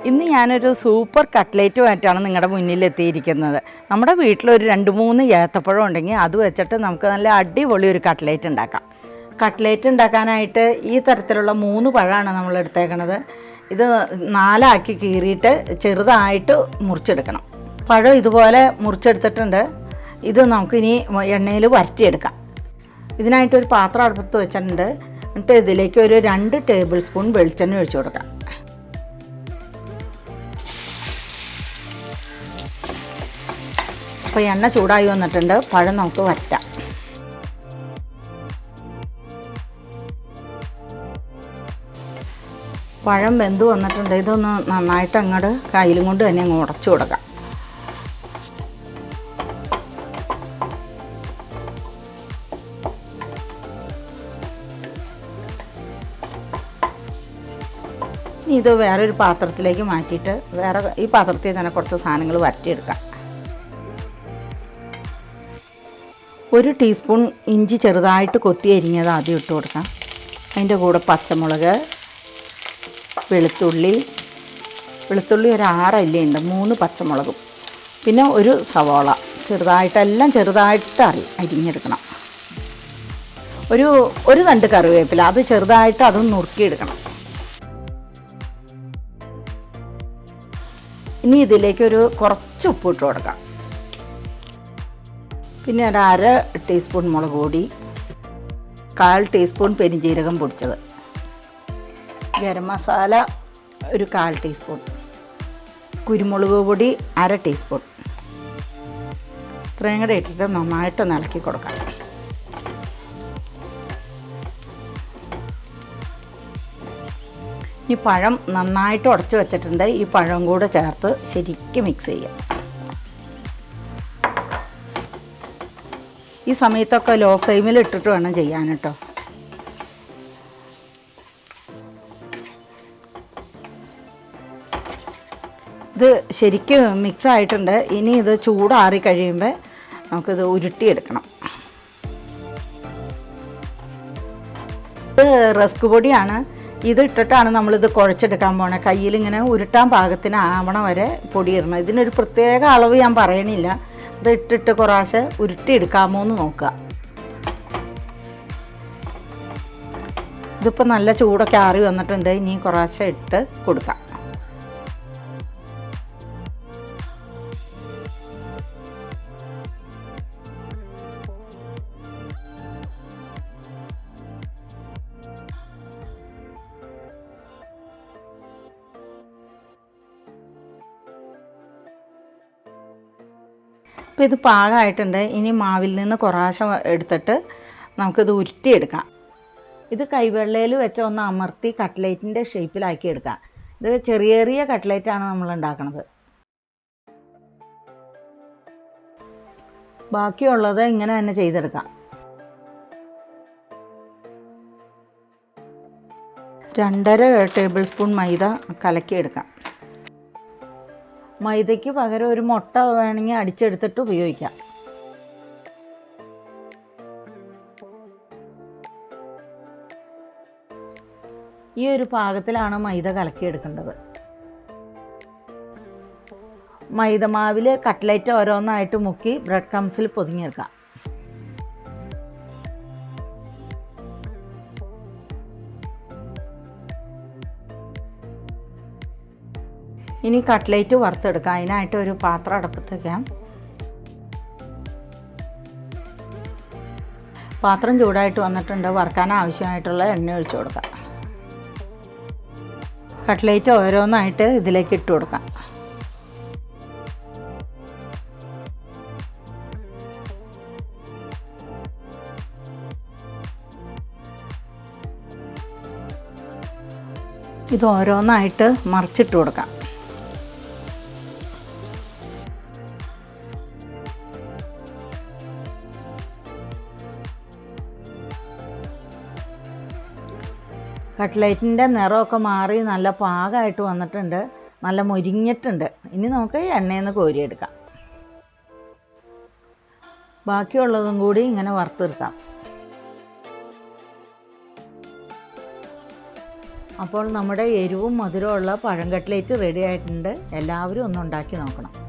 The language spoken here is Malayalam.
ഇന്ന് ഞാനൊരു സൂപ്പർ കട്ട്ലേറ്റുമായിട്ടാണ് നിങ്ങളുടെ മുന്നിലെത്തിയിരിക്കുന്നത്. നമ്മുടെ വീട്ടിലൊരു 2-3 ഏത്തപ്പഴം ഉണ്ടെങ്കിൽ അത് വെച്ചിട്ട് നമുക്ക് നല്ല അടിപൊളി ഒരു കട്ട്ലേറ്റ് ഉണ്ടാക്കാം. കട്ട്ലേറ്റ് ഉണ്ടാക്കാനായിട്ട് ഈ തരത്തിലുള്ള 3 പഴമാണ് നമ്മൾ എടുത്തേക്കണത്. ഇത് 4 ആക്കി കീറിയിട്ട് ചെറുതായിട്ട് മുറിച്ചെടുക്കണം. പഴം ഇതുപോലെ മുറിച്ചെടുത്തിട്ടുണ്ട്. ഇത് നമുക്കിനി എണ്ണയിൽ വരട്ടിയെടുക്കാം. ഇതിനായിട്ടൊരു പാത്രം അടുപ്പത്ത് വെച്ചിട്ടുണ്ട്. എന്നിട്ട് ഇതിലേക്ക് ഒരു 2 ടേബിൾ സ്പൂൺ വെളിച്ചെണ്ണ ഒഴിച്ചു കൊടുക്കാം. അപ്പോൾ എണ്ണ ചൂടായി വന്നിട്ടുണ്ട്. പഴം നമുക്ക് വറ്റാം. പഴം വെന്ത് വന്നിട്ടുണ്ട്. ഇതൊന്ന് നന്നായിട്ട് അങ്ങോട്ട് കയ്യിലും കൊണ്ട് തന്നെ അങ്ങ് ഉടച്ചു കൊടുക്കാം. ഇത് വേറൊരു പാത്രത്തിലേക്ക് മാറ്റിയിട്ട് ഈ പാത്രത്തിൽ തന്നെ കുറച്ച് സാധനങ്ങൾ വരട്ടിയെടുക്കാം. 1 ടീസ്പൂൺ ഇഞ്ചി ചെറുതായിട്ട് കൊത്തി അരിഞ്ഞത് ആദ്യം ഇട്ട് കൊടുക്കാം. അതിൻ്റെ കൂടെ പച്ചമുളക്, വെളുത്തുള്ളി ഒരു 6 അല്ലിയുണ്ട്, 3 പച്ചമുളകും, പിന്നെ ഒരു സവാള ചെറുതായിട്ടെല്ലാം ചെറുതായിട്ട് അരിഞ്ഞെടുക്കണം. ഒരു തണ്ട് കറിവേപ്പില അത് ചെറുതായിട്ട് അതും നുറുക്കിയെടുക്കണം. ഇനി ഇതിലേക്ക് കുറച്ച് ഉപ്പ് ഇട്ട് കൊടുക്കാം. പിന്നെ 1/2 ടീസ്പൂൺ മുളക് പൊടി, 1/4 ടീസ്പൂൺ പെരിഞ്ജീരകം പൊടിച്ചത്, ഗരം മസാല ഒരു 1/4 ടീസ്പൂൺ, കുരുമുളക് പൊടി 1/2 ടീസ്പൂൺ. ഇത്രയും കൂടെ ഇട്ടിട്ട് നന്നായിട്ട് ഇളക്കി കൊടുക്കാം. ഈ പഴം നന്നായിട്ട് ഉടച്ച് വെച്ചിട്ടുണ്ട്. ഈ പഴം കൂടെ ചേർത്ത് ശരിക്കും മിക്സ് ചെയ്യാം. ഈ സമയത്തൊക്കെ ലോ ഫ്ലെയിമിൽ ഇട്ടിട്ട് വേണം ചെയ്യാൻ കേട്ടോ. ഇത് ശരിക്കും മിക്സ് ആയിട്ടുണ്ട്. ഇനി ഇത് ചൂടാറി കഴിയുമ്പോൾ നമുക്കിത് ഉരുട്ടിയെടുക്കണം. ഇത് റസ്ക് പൊടിയാണ്. ഇത് ഇട്ടിട്ടാണ് നമ്മളിത് കുഴച്ചെടുക്കാൻ പോണത്. കയ്യിലിങ്ങനെ ഉരുട്ടാൻ പാകത്തിന് ആവണ വരെ പൊടിയിടണം. ഇതിനൊരു പ്രത്യേക അളവ് ഞാൻ പറയണില്ല. ഇത് ഇട്ടിട്ട് കുറേശ്ശെ ഉരുട്ടിയെടുക്കാമോ എന്ന് നോക്കുക. ഇതിപ്പോൾ നല്ല ചൂടൊക്കെ ആറി വന്നിട്ടുണ്ട്. ഇനി കുറേശ്ശെ ഇട്ട് കൊടുക്കാം. ഇപ്പോൾ ഇത് പാകമായിട്ടുണ്ട്. ഇനി മാവിൽ നിന്ന് കുറേശ്ശെ എടുത്തിട്ട് നമുക്കിത് ഉരുട്ടിയെടുക്കാം. ഇത് കൈവെള്ളയിൽ വെച്ച് ഒന്ന് അമർത്തി കട്ട്ലേറ്റിൻ്റെ ഷേപ്പിലാക്കി എടുക്കാം. ഇത് ചെറിയ കട്ട്ലേറ്റാണ് നമ്മൾ ഉണ്ടാക്കുന്നത്. ബാക്കിയുള്ളത് ഇങ്ങനെ തന്നെ ചെയ്തെടുക്കാം. 2.5 ടേബിൾ സ്പൂൺ മൈദ കലക്കിയെടുക്കാം. മൈദയ്ക്ക് പകരം ഒരു മുട്ട വേണമെങ്കിൽ അടിച്ചെടുത്തിട്ട് ഉപയോഗിക്കാം. ഈ ഒരു പാകത്തിലാണ് മൈദ കലക്കിയെടുക്കേണ്ടത്. മൈദമാവിൽ കട്ട്ലേറ്റ് ഓരോന്നായിട്ട് മുക്കി ബ്രെഡ് ക്രംസിൽ പൊതിഞ്ഞെടുക്കാം. ഇനി കട്ട്ലേറ്റ് വറുത്തെടുക്കാം. അതിനായിട്ട് ഒരു പാത്രം അടുപ്പത്ത് വയ്ക്കാം. പാത്രം ചൂടായിട്ട് വന്നിട്ടുണ്ട്. വറുക്കാൻ ആവശ്യമായിട്ടുള്ള എണ്ണ ഒഴിച്ചു കൊടുക്കാം. കട്ട്ലേറ്റ് ഓരോന്നായിട്ട് ഇതിലേക്ക് ഇട്ട് കൊടുക്കാം. ഇത് ഓരോന്നായിട്ട് മറിച്ചിട്ട് കൊടുക്കാം. കട്ട്ലേറ്റിൻ്റെ നിറമൊക്കെ മാറി നല്ല പാകമായിട്ട് വന്നിട്ടുണ്ട്. നല്ല മൊരിഞ്ഞിട്ടുണ്ട്. ഇനി നമുക്ക് എണ്ണയിൽ നിന്ന് കോരിയെടുക്കാം. ബാക്കിയുള്ളതും കൂടി ഇങ്ങനെ വറുത്തെടുക്കാം. അപ്പോൾ നമ്മുടെ എരിവും മധുരമുള്ള പഴം കട്ട്ലേറ്റ് റെഡി ആയിട്ടുണ്ട്. എല്ലാവരും ഒന്ന് ഉണ്ടാക്കി നോക്കണം.